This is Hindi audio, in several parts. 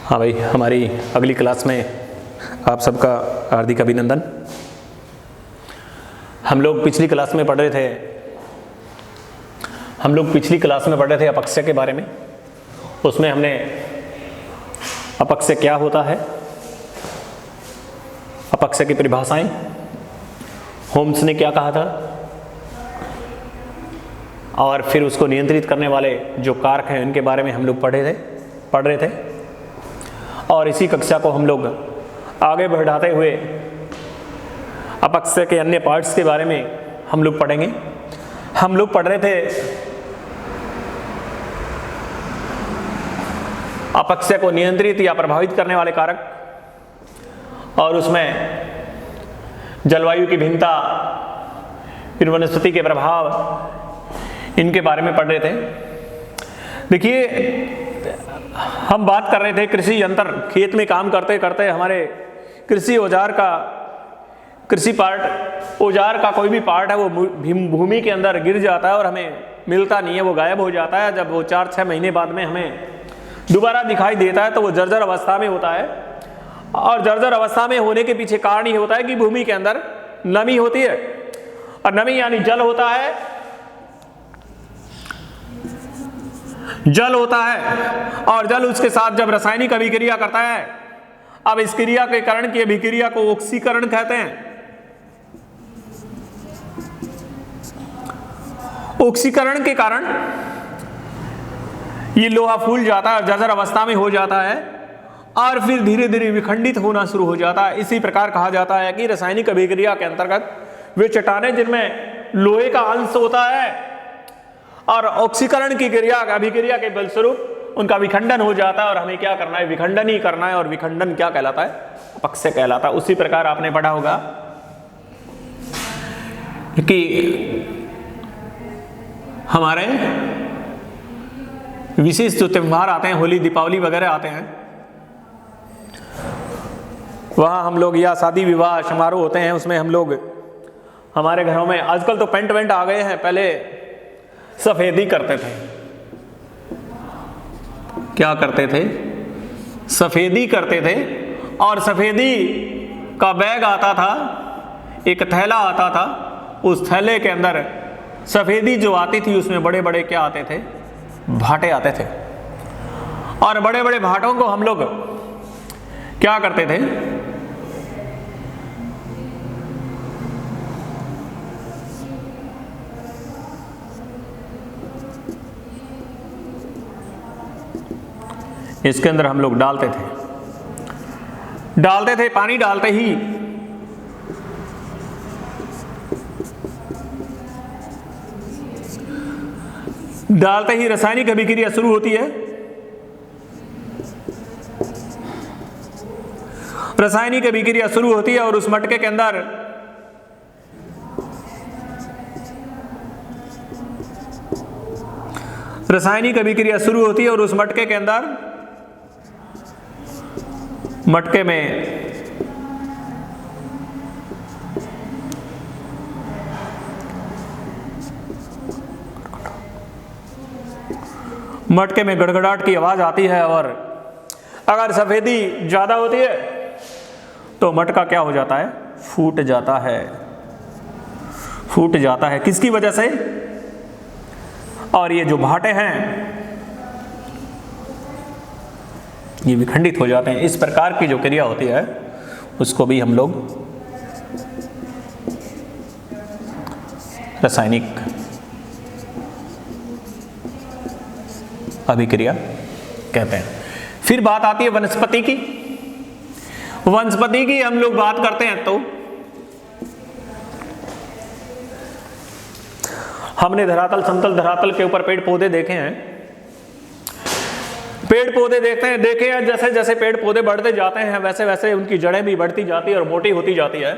हाँ भाई, हमारी अगली क्लास में आप सबका हार्दिक अभिनंदन। हम लोग पिछली क्लास में पढ़ रहे थे अपक्षय के बारे में। उसमें हमने अपक्षय क्या होता है, अपक्षय की परिभाषाएं, होम्स ने क्या कहा था, और फिर उसको नियंत्रित करने वाले जो कारक हैं उनके बारे में हम लोग पढ़ रहे थे। और इसी कक्षा को हम लोग आगे बढ़ाते हुए अपक्षय के अन्य पार्ट्स के बारे में हम लोग पढ़ेंगे। हम लोग पढ़ रहे थे अपक्षय को नियंत्रित या प्रभावित करने वाले कारक, और उसमें जलवायु की भिन्नता, फिर वनस्पति के प्रभाव, इनके बारे में पढ़ रहे थे। देखिए, हम बात कर रहे थे कृषि यंत्र, खेत में काम करते करते हमारे कृषि औजार का कोई भी पार्ट है वो भूमि के अंदर गिर जाता है और हमें मिलता नहीं है, वो गायब हो जाता है। जब वो 4-6 महीने बाद में हमें दोबारा दिखाई देता है तो वो जर्जर अवस्था में होता है। और जर्जर अवस्था में होने के पीछे कारण ये होता है कि भूमि के अंदर नमी होती है, और नमी यानी जल होता है, और जल उसके साथ जब रासायनिक अभिक्रिया करता है, अब इस क्रिया के कारण की अभिक्रिया को ऑक्सीकरण कहते हैं। ऑक्सीकरण के कारण ये लोहा फूल जाता है, जर्जर अवस्था में हो जाता है, और फिर धीरे धीरे विखंडित होना शुरू हो जाता है। इसी प्रकार कहा जाता है कि रासायनिक अभिक्रिया के अंतर्गत वे चट्टानें जिनमें लोहे का अंश होता है और ऑक्सीकरण की अभिक्रिया के बलस्वरूप उनका विखंडन हो जाता है, और हमें क्या करना है, विखंडन ही करना है। और विखंडन क्या कहलाता है, अपक्षय कहलाता है। उसी प्रकार आपने पढ़ा होगा कि हमारे विशेष जो त्योहार आते हैं, होली, दीपावली वगैरह आते हैं, वहाँ हम लोग या शादी विवाह समारोह होते हैं, उसमें हम लोग हमारे घरों में आजकल तो पेंट वेंट आ गए हैं, पहले सफेदी करते थे। क्या करते थे? सफेदी करते थे। और सफेदी का बैग आता था, एक थैला आता था, उस थैले के अंदर सफेदी जो आती थी उसमें बड़े बड़े क्या आते थे, भाटे आते थे। और बड़े बड़े भाटों को हम लोग क्या करते थे, इसके अंदर हम लोग डालते थे। पानी डालते ही रासायनिक अभिक्रिया शुरू होती है। रासायनिक अभिक्रिया शुरू होती है और उस मटके के अंदर रासायनिक अभिक्रिया शुरू होती है और उस मटके के अंदर मटके में गड़गड़ाहट की आवाज आती है। और अगर सफेदी ज्यादा होती है तो मटका क्या हो जाता है, फूट जाता है। किसकी वजह से? और ये जो भाटे हैं ये विखंडित हो जाते हैं। इस प्रकार की जो क्रिया होती है उसको भी हम लोग रासायनिक अभिक्रिया कहते हैं। फिर बात आती है वनस्पति की। हम लोग बात करते हैं तो हमने धरातल, समतल धरातल के ऊपर पेड़ पौधे देखे हैं। देखे हैं जैसे जैसे पेड़ पौधे बढ़ते जाते हैं वैसे वैसे उनकी जड़ें भी बढ़ती जाती है और मोटी होती जाती है।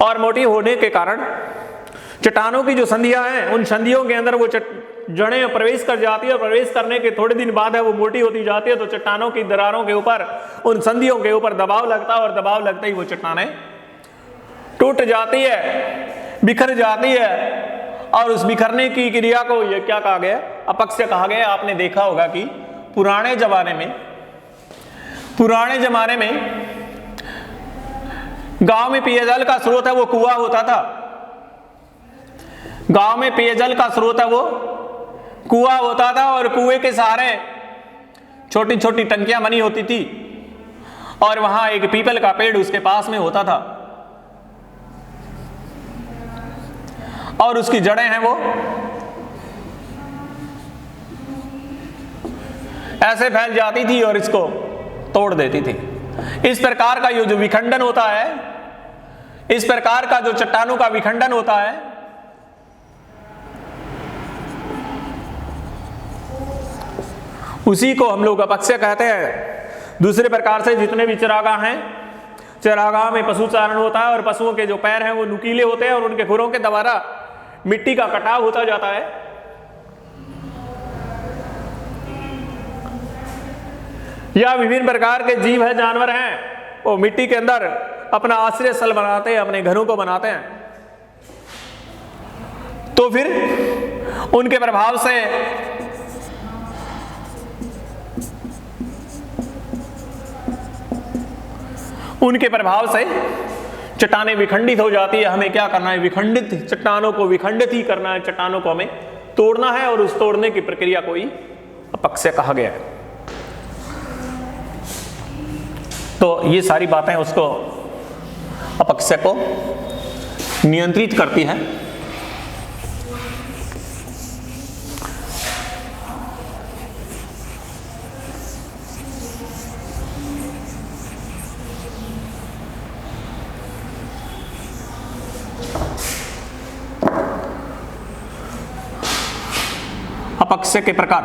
और मोटी होने के कारण चट्टानों की जो संधियां हैं, उन संधियों के अंदर वो जड़ें प्रवेश कर जाती है, और प्रवेश करने के थोड़े दिन बाद है वो मोटी होती जाती है। तो चट्टानों की दरारों के ऊपर, उन संधियों के ऊपर दबाव लगता है, और दबाव लगते ही वो चट्टानें टूट जाती है, बिखर जाती है। और उस बिखरने की क्रिया को ये क्या कहा गया, अपक्षय कहा गया। आपने देखा होगा कि पुराने जमाने में पुराने जमाने में गांव में पेयजल का स्रोत है वो कुआं होता था। गांव में पेयजल का स्रोत है वो कुआं होता था और कुएं के सहारे छोटी छोटी टंकियां बनी होती थी और वहां एक पीपल का पेड़ उसके पास में होता था और उसकी जड़ें हैं वो ऐसे फैल जाती थी और इसको तोड़ देती थी। इस प्रकार का ये जो विखंडन होता है, इस प्रकार का जो चट्टानों का विखंडन होता है, उसी को हम लोग अपक्षय कहते हैं। दूसरे प्रकार से जितने भी चरागाह हैं, चरागाह में पशु चारण होता है और पशुओं के जो पैर हैं वो नुकीले होते हैं और उनके खुरों के द्वारा मिट्टी का कटाव होता जाता है। या विभिन्न प्रकार के जीव है, जानवर हैं, वो मिट्टी के अंदर अपना आश्रय स्थल बनाते हैं, अपने घरों को बनाते हैं। तो फिर उनके प्रभाव से चट्टानें विखंडित हो जाती है। हमें क्या करना है? विखंडित चट्टानों को विखंडित ही करना है, चट्टानों को हमें तोड़ना है और उस तोड़ने की प्रक्रिया को ही अपक्षय कहा गया है। तो ये सारी बातें उसको अपक्षय को नियंत्रित करती है। अपक्षय के प्रकार।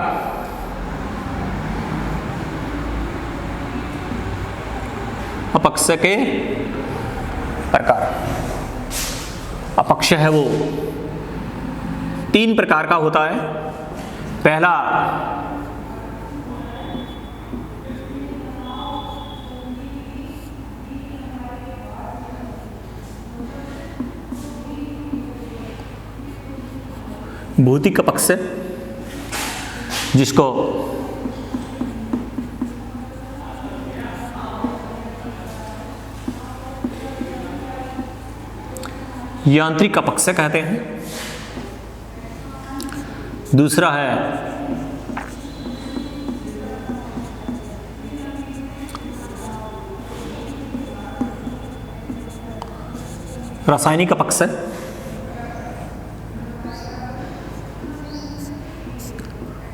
अपक्षय के प्रकार। अपक्षय है वो 3 प्रकार का होता है। पहला भौतिक अपक्षय, जिसको यांत्रिक अपक्षय कहते हैं। दूसरा है रासायनिक अपक्षय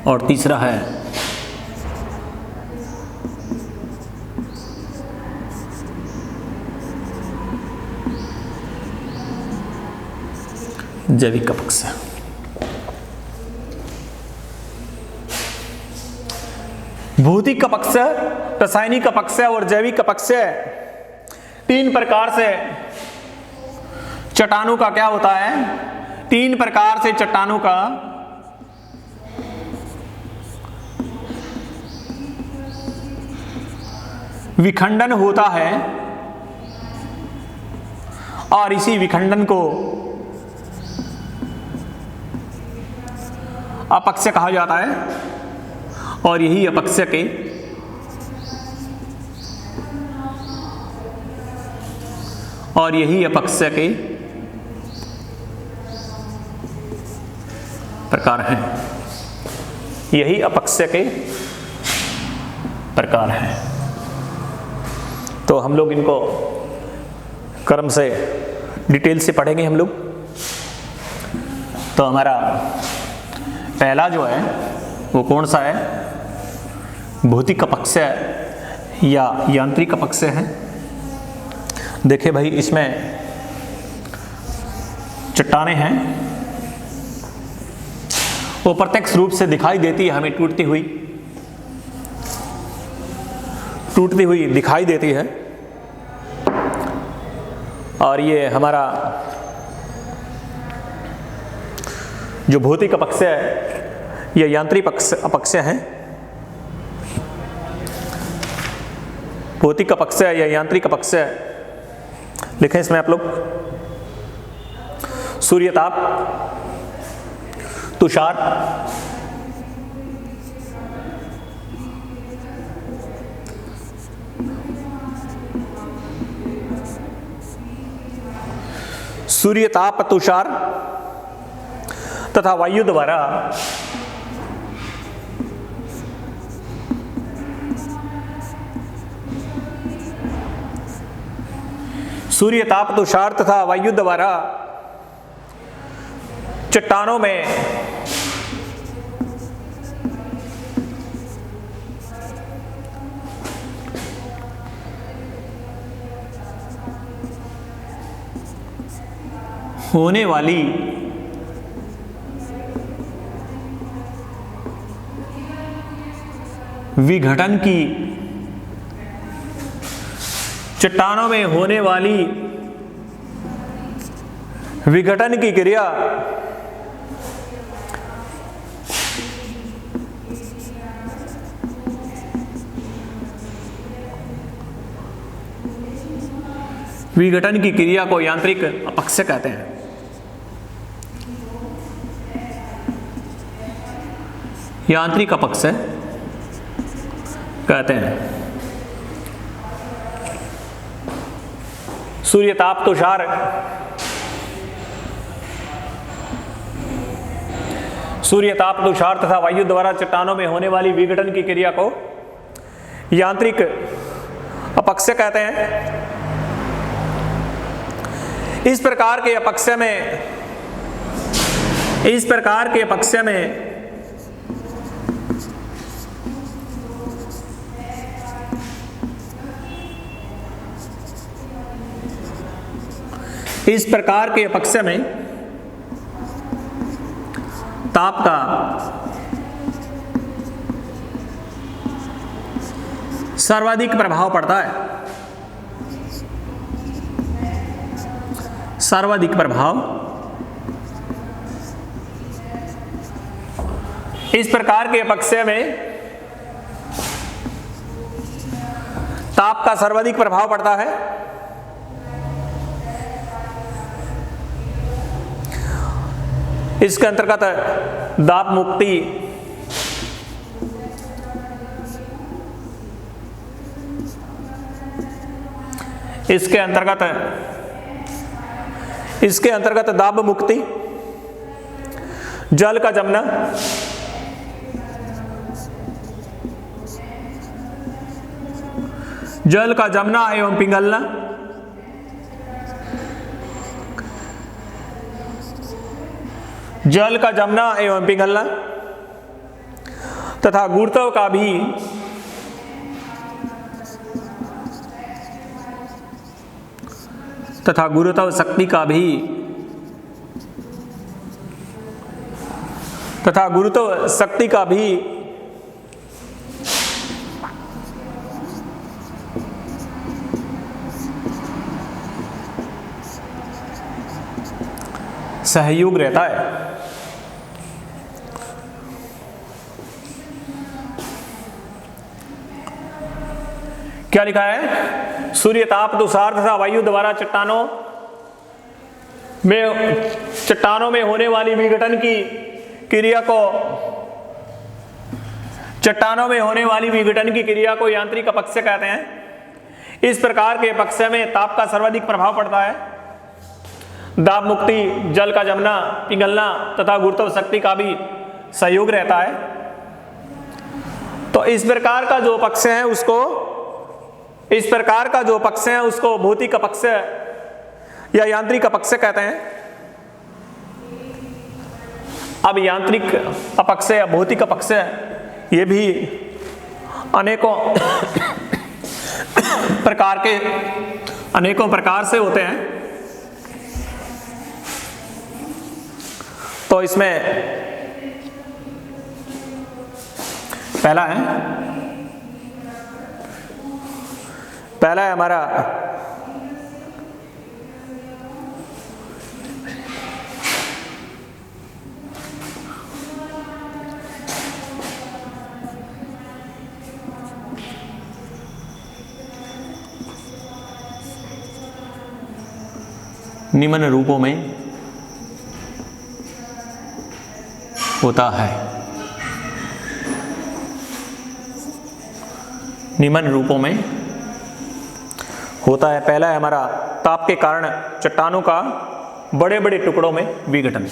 और तीसरा है जैविक अपक्षय। भौतिक अपक्षय, रासायनिक अपक्षय और जैविक अपक्षय 3 प्रकार से चट्टानों का क्या होता है? 3 प्रकार से चट्टानों का विखंडन होता है और इसी विखंडन को अपक्षय कहा जाता है और यही अपक्षय के प्रकार हैं। यही अपक्षय के प्रकार हैं। तो हम लोग इनको क्रम से डिटेल से पढ़ेंगे हम लोग। तो हमारा पहला जो है वो कौन सा है? भौतिक अपक्षय या यांत्रिक अपक्षय है। देखिए भाई, इसमें चट्टानें हैं, वो प्रत्यक्ष रूप से दिखाई देती है हमें, टूटती हुई दिखाई देती है। और ये हमारा जो भौतिक अपक्षय या यांत्रिक अपक्षय है, भौतिक अपक्षय या यांत्रिक अपक्षय लिखें इसमें आप लोग। सूर्यताप, तुषार, सूर्य ताप, तुषार तथा वायु द्वारा सूर्य ताप, तुषार तथा वायु द्वारा चट्टानों में होने वाली विघटन की चट्टानों में होने वाली विघटन की क्रिया विघटन की क्रिया को यांत्रिक अपक्षय कहते हैं। यांत्रिक अपक्षय कहते हैं। सूर्य ताप, तुषार तथा वायु द्वारा चट्टानों में होने वाली विघटन की क्रिया को यांत्रिक अपक्षय कहते हैं। इस प्रकार के अपक्षय में ताप का सर्वाधिक प्रभाव पड़ता है। सर्वाधिक प्रभाव इस प्रकार के अपक्षय में ताप का सर्वाधिक प्रभाव पड़ता है। इसके अंतर्गत दाब मुक्ति, इसके अंतर्गत दाब मुक्ति, जल का जमना, एवं पिघलना, तथा गुरुत्व का भी गुरुत्व शक्ति का भी सहयोग रहता है। क्या लिखा है? सूर्य ताप, तुषार तथा वायु द्वारा चट्टानों में होने वाली विघटन की क्रिया को यांत्रिक अपक्षय कहते हैं। इस प्रकार के अपक्षय में ताप का सर्वाधिक प्रभाव पड़ता है। दाब मुक्ति, जल का जमना, पिघलना तथा गुरुत्व शक्ति का भी सहयोग रहता है। तो इस प्रकार का जो अपक्षय है उसको भौतिक अपक्षय या यांत्रिक अपक्षय कहते हैं। अब यांत्रिक अपक्षय या भौतिक अपक्षय ये भी अनेकों प्रकार से होते हैं। तो इसमें पहला है हमारा निम्न रूपों में होता है। निम्न रूपों में होता है। पहला है हमारा ताप के कारण चट्टानों का बड़े बड़े टुकड़ों में विघटन।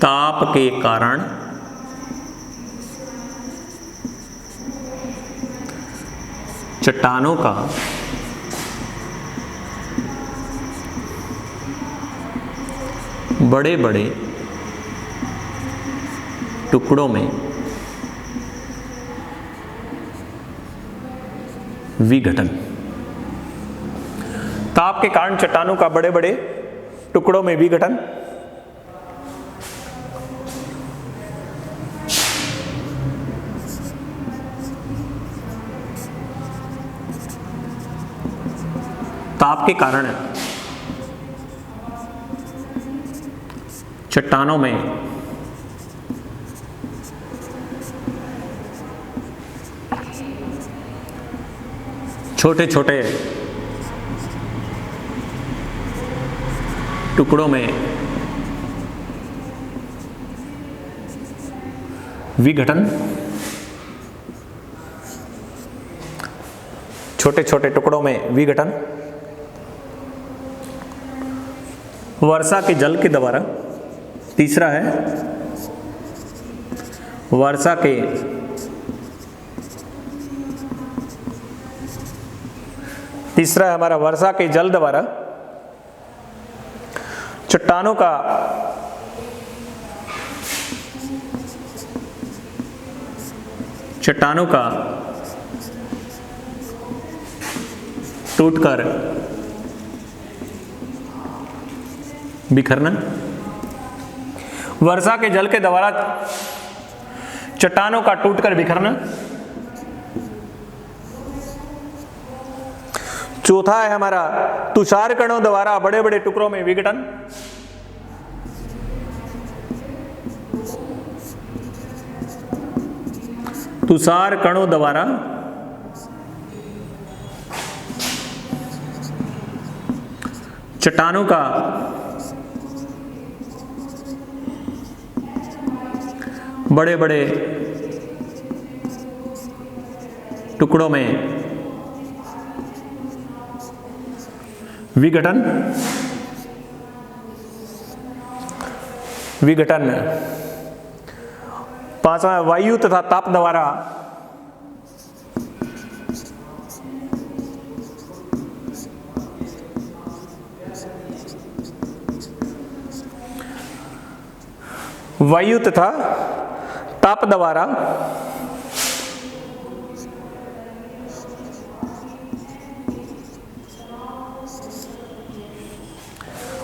ताप के कारण चट्टानों का बड़े बड़े टुकड़ों में विघटन। ताप के कारण चट्टानों का बड़े बड़े टुकड़ों में विघटन। ताप के कारण चट्टानों में छोटे छोटे टुकड़ों में विघटन। छोटे छोटे टुकड़ों में विघटन वर्षा के जल के द्वारा। तीसरा है वर्षा के तीसरा है हमारा वर्षा के जल द्वारा चट्टानों का टूटकर बिखरना। वर्षा के जल के द्वारा चट्टानों का टूटकर बिखरना। चौथा है हमारा तुषार कणों द्वारा बड़े बड़े टुकड़ों में विघटन। तुषार कणों द्वारा चट्टानों का बड़े बड़े टुकड़ों में विघटन। पांचवा वायु तथा ताप द्वारा ताप द्वारा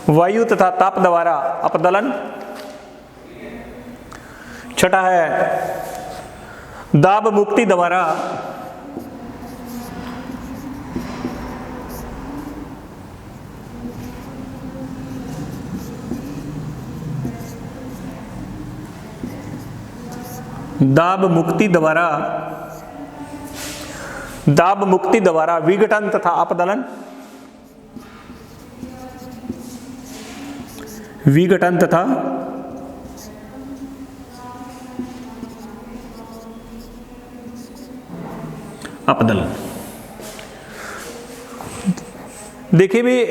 वायु तथा ताप द्वारा अपदलन। छठा है दाब मुक्ति द्वारा दाब मुक्ति द्वारा विघटन तथा अपदलन। विघटन तथा अपदलन। देखिए भी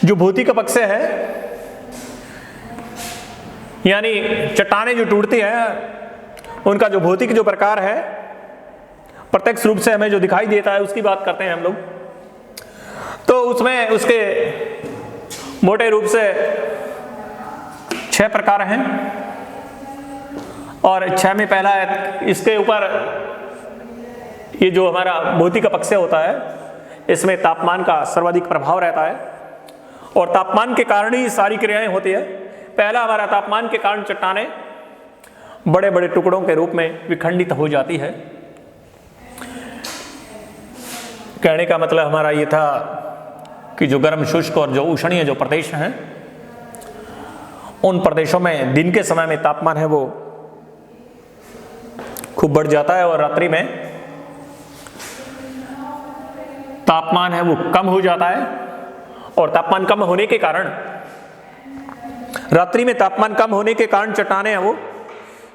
जो भौतिक पक्ष है यानी चट्टानें जो टूटती है उनका जो भौतिक जो प्रकार है प्रत्यक्ष रूप से हमें जो दिखाई देता है उसकी बात करते हैं हम लोग। तो उसमें उसके मोटे रूप से 6 प्रकार हैं और 6 में पहला है इसके ऊपर ये जो हमारा भौतिक पक्ष होता है इसमें तापमान का सर्वाधिक प्रभाव रहता है और तापमान के कारण ही सारी क्रियाएं होती है। पहला हमारा तापमान के कारण चट्टानें बड़े बड़े टुकड़ों के रूप में विखंडित हो जाती है। कहने का मतलब हमारा ये था कि जो गर्म शुष्क और जो उष्णीय जो प्रदेश हैं उन प्रदेशों में दिन के समय में तापमान है वो खूब बढ़ जाता है और रात्रि में तापमान है वो कम हो जाता है। और तापमान कम होने के कारण रात्रि में तापमान कम होने के कारण चट्टानें हैं वो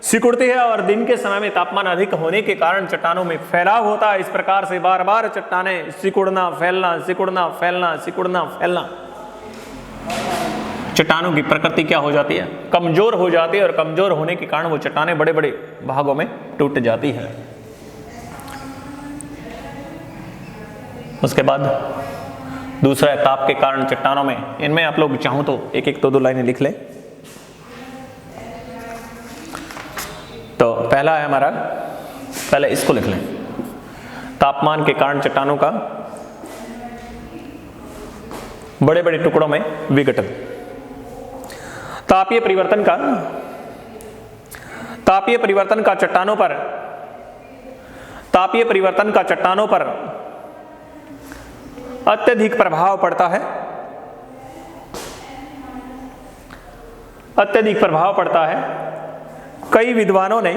सिकुड़ती है और दिन के समय में तापमान अधिक होने के कारण चट्टानों में फैलाव होता है। इस प्रकार से बार बार चट्टानें सिकुड़ना फैलना, सिकुड़ना फैलना, सिकुड़ना फैलना। चट्टानों की प्रकृति क्या हो जाती है? कमजोर हो जाती है और कमजोर होने के कारण वो चट्टानें बड़े बड़े भागों में टूट जाती है। उसके बाद दूसरा है ताप के कारण चट्टानों में। इनमें आप लोग चाहो तो एक एक दो लाइनें लिख लें। तो पहला है हमारा, पहले इसको लिख लें, तापमान के कारण चट्टानों का बड़े बड़े टुकड़ों में विघटन। तापीय परिवर्तन का चट्टानों पर अत्यधिक प्रभाव पड़ता है। कई विद्वानों ने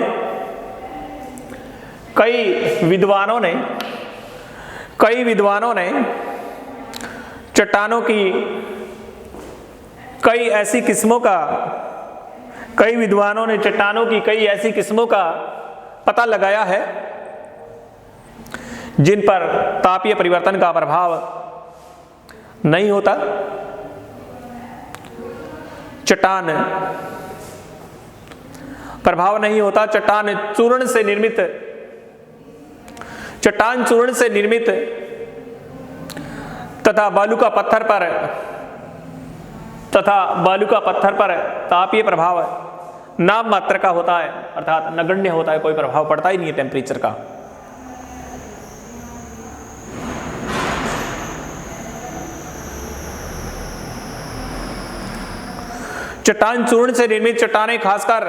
चट्टानों की कई ऐसी किस्मों का पता लगाया है जिन पर तापीय परिवर्तन का प्रभाव नहीं होता। चट्टान चूर्ण से निर्मित तथा बालू का पत्थर पर तापीय प्रभाव नाम मात्र का होता है, अर्थात नगण्य होता है, कोई प्रभाव पड़ता ही नहीं है टेम्परेचर का। चट्टान चूर्ण से निर्मित चट्टानें खासकर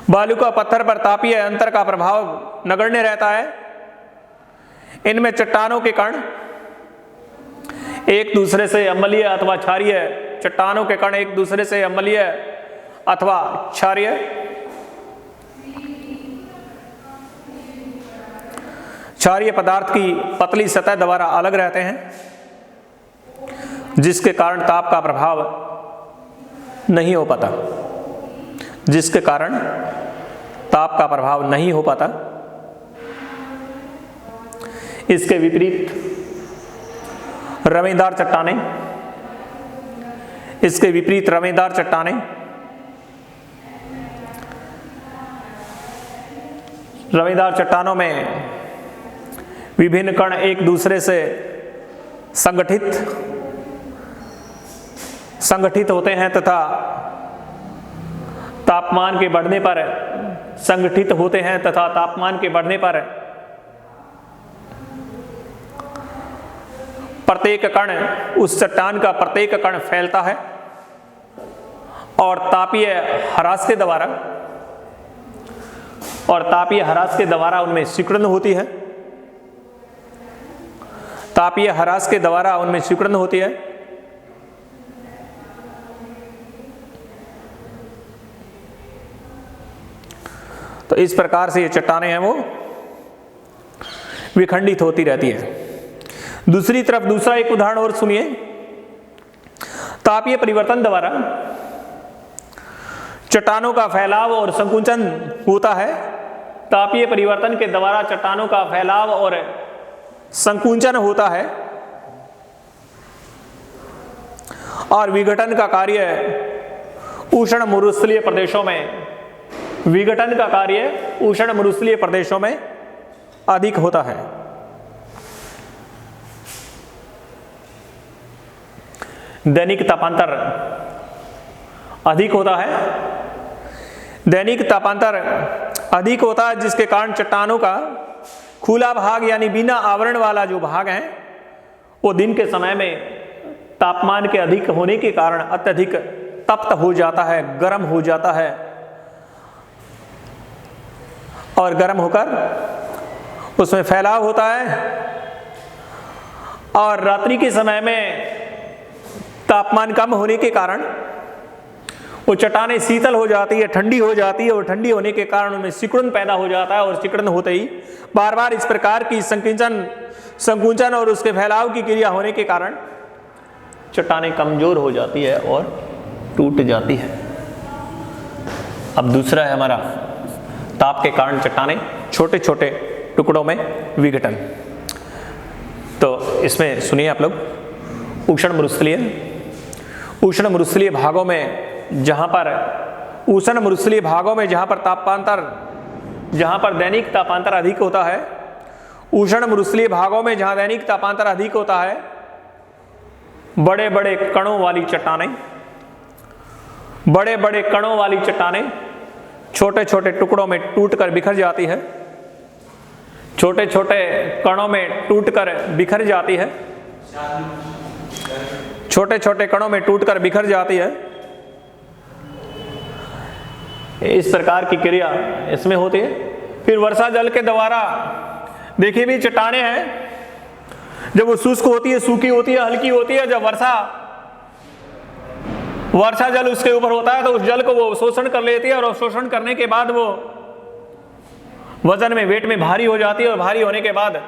बालू का पत्थर पर तापीय अंतर का प्रभाव नगण्य रहता है। इनमें चट्टानों के कण एक दूसरे से अम्लीय अथवा क्षारीय पदार्थ की पतली सतह द्वारा अलग रहते हैं, जिसके कारण ताप का प्रभाव नहीं हो पाता। इसके विपरीत रवेदार चट्टानों में विभिन्न कण एक दूसरे से संगठित होते हैं तथा तापमान के बढ़ने पर प्रत्येक कण उस चट्टान का प्रत्येक कण फैलता है और तापीय ह्रास के द्वारा उनमें सिकुड़न होती है। तो इस प्रकार से ये चट्टानें हैं वो विखंडित होती रहती है। दूसरी तरफ दूसरा एक उदाहरण और सुनिए। तापीय परिवर्तन द्वारा चट्टानों का फैलाव और संकुचन होता है। तापीय परिवर्तन के द्वारा चट्टानों का फैलाव और संकुचन होता है और विघटन का कार्य उष्ण मरुस्थलीय प्रदेशों में अधिक होता है। दैनिक तापांतर अधिक होता है जिसके कारण चट्टानों का खुला भाग यानी बिना आवरण वाला जो भाग है वो दिन के समय में तापमान के अधिक होने के कारण अत्यधिक तप्त हो जाता है, गर्म हो जाता है और गर्म होकर उसमें फैलाव होता है। और रात्रि के समय में तापमान कम होने के कारण वो चट्टानें शीतल हो जाती है, ठंडी हो जाती है और ठंडी होने के कारण उनमें सिकुड़न पैदा हो जाता है और सिकुड़न होते ही बार बार इस प्रकार की संकुचन और उसके फैलाव की क्रिया होने के कारण चट्टानें कमजोर हो जाती है और टूट जाती है। अब दूसरा है हमारा ताप के कारण चट्टानें छोटे छोटे टुकड़ों में विघटन। तो इसमें सुनिए आप लोग, उष्ण मरुस्थलीय भागों में जहाँ पर दैनिक तापांतर अधिक होता है, उष्ण मरुस्थलीय भागों में जहाँ दैनिक तापांतर अधिक होता है, बड़े बड़े कणों वाली चट्टानें छोटे छोटे टुकड़ों में टूटकर बिखर जाती है, छोटे छोटे कणों में टूटकर बिखर जाती है, छोटे छोटे कणों में टूटकर बिखर जाती है। इस प्रकार की क्रिया इसमें होती है। फिर वर्षा जल के द्वारा देखिए भी चट्टानें हैं, जब वो शुष्क होती है, सूखी होती है, हल्की होती है, जब वर्षा जल उसके ऊपर होता है तो उस जल को वो शोषण कर लेती है, और शोषण करने के बाद वो वजन में, वेट में भारी हो जाती है, और भारी होने के बाद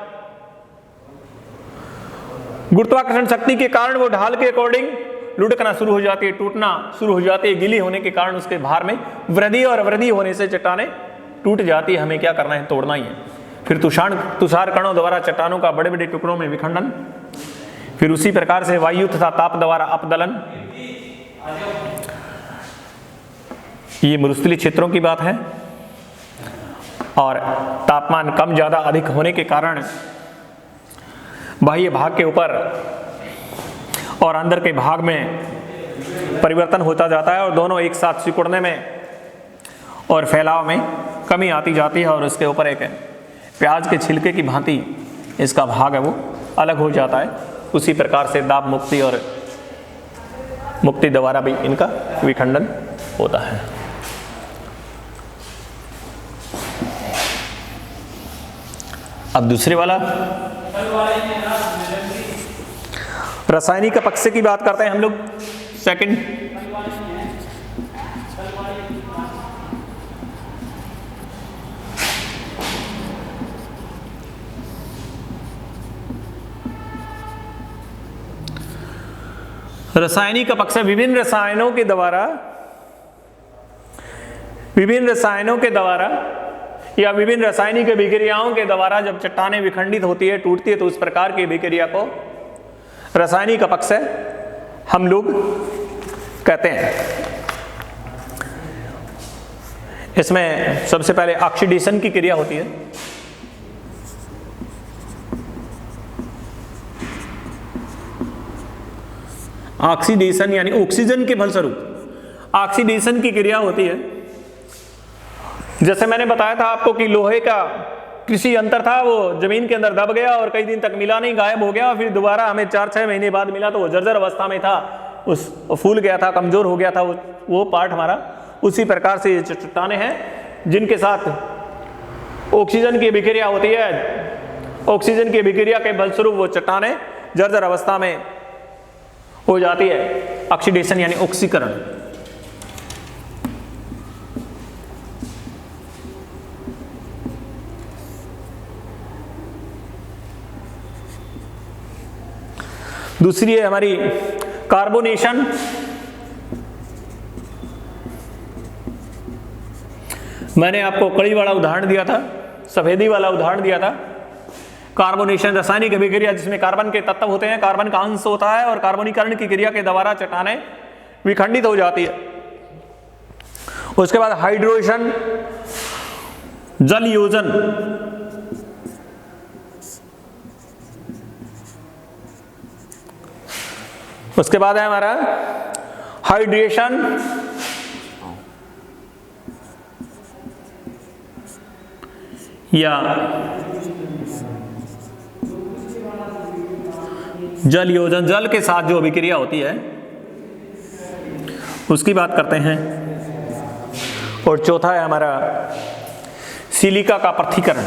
गुरुत्वाकर्षण शक्ति के कारण वो ढाल के अकॉर्डिंग लुढ़कना शुरू हो जाती है, टूटना शुरू हो जाती है। गीली होने के कारण उसके भार में वृद्धि, और वृद्धि होने से चट्टानें टूट जाती है। हमें क्या करना है? तोड़ना ही है। फिर तुषार कणों द्वारा चट्टानों का बड़े बड़े टुकड़ों में विखंडन, फिर उसी प्रकार से वायु तथा ताप द्वारा अपदलन। ये मरुस्थलीय क्षेत्रों की बात है। और तापमान कम ज्यादा अधिक होने के कारण बाह्य भाग के ऊपर और अंदर के भाग में परिवर्तन होता जाता है, और दोनों एक साथ सिकुड़ने में और फैलाव में कमी आती जाती है, और उसके ऊपर एक प्याज के छिलके की भांति इसका भाग है वो अलग हो जाता है। उसी प्रकार से दाब मुक्ति और मुक्ति द्वारा भी इनका विखंडन होता है। अब दूसरे वाला रासायनिक पक्ष की बात करते हैं हम लोग। सेकंड, रासायनिक पक्ष विभिन्न रसायनों के द्वारा या विभिन्न रासायनिक अभिक्रियाओं के द्वारा जब चट्टानें विखंडित होती है, टूटती है, तो उस प्रकार की अभिक्रिया को रासायनिक अपक्षय हम लोग कहते हैं। इसमें सबसे पहले ऑक्सीडेशन की क्रिया होती है। ऑक्सीडेशन यानी ऑक्सीजन के फलस्वरूप ऑक्सीडेशन की क्रिया होती है। जैसे मैंने बताया था आपको कि लोहे का कृषि यंत्र था, वो जमीन के अंदर दब गया और कई दिन तक मिला नहीं, गायब हो गया, और फिर दोबारा हमें 4-6 महीने बाद मिला तो वो जर्जर अवस्था में था, फूल गया था, कमजोर हो गया था वो पार्ट हमारा। उसी प्रकार से ये चट्टानें हैं जिनके साथ ऑक्सीजन की अभिक्रिया होती है। ऑक्सीजन की अभिक्रिया के फलस्वरूप वो चट्टानें जर्जर अवस्था में हो जाती है। ऑक्सीडेशन यानी ऑक्सीकरण। दूसरी है हमारी कार्बोनेशन। मैंने आपको कड़ी वाला उदाहरण दिया था, सफेदी वाला उदाहरण दिया था। कार्बोनेशन रासायनिक अभिक्रिया जिसमें कार्बन के तत्व होते हैं, कार्बन का अंश होता है, और कार्बनीकरण की क्रिया के द्वारा चट्टानें विखंडित हो जाती है। उसके बाद हाइड्रोजन, जल योजन। उसके बाद है हमारा हाइड्रेशन, या जल योजन, जल के साथ जो अभिक्रिया होती है उसकी बात करते हैं। और चौथा है हमारा सिलिका का पृथक्करण।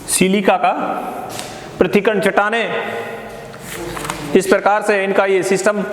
सिलिका का पृथक्करण, चट्टानें इस प्रकार से इनका ये सिस्टम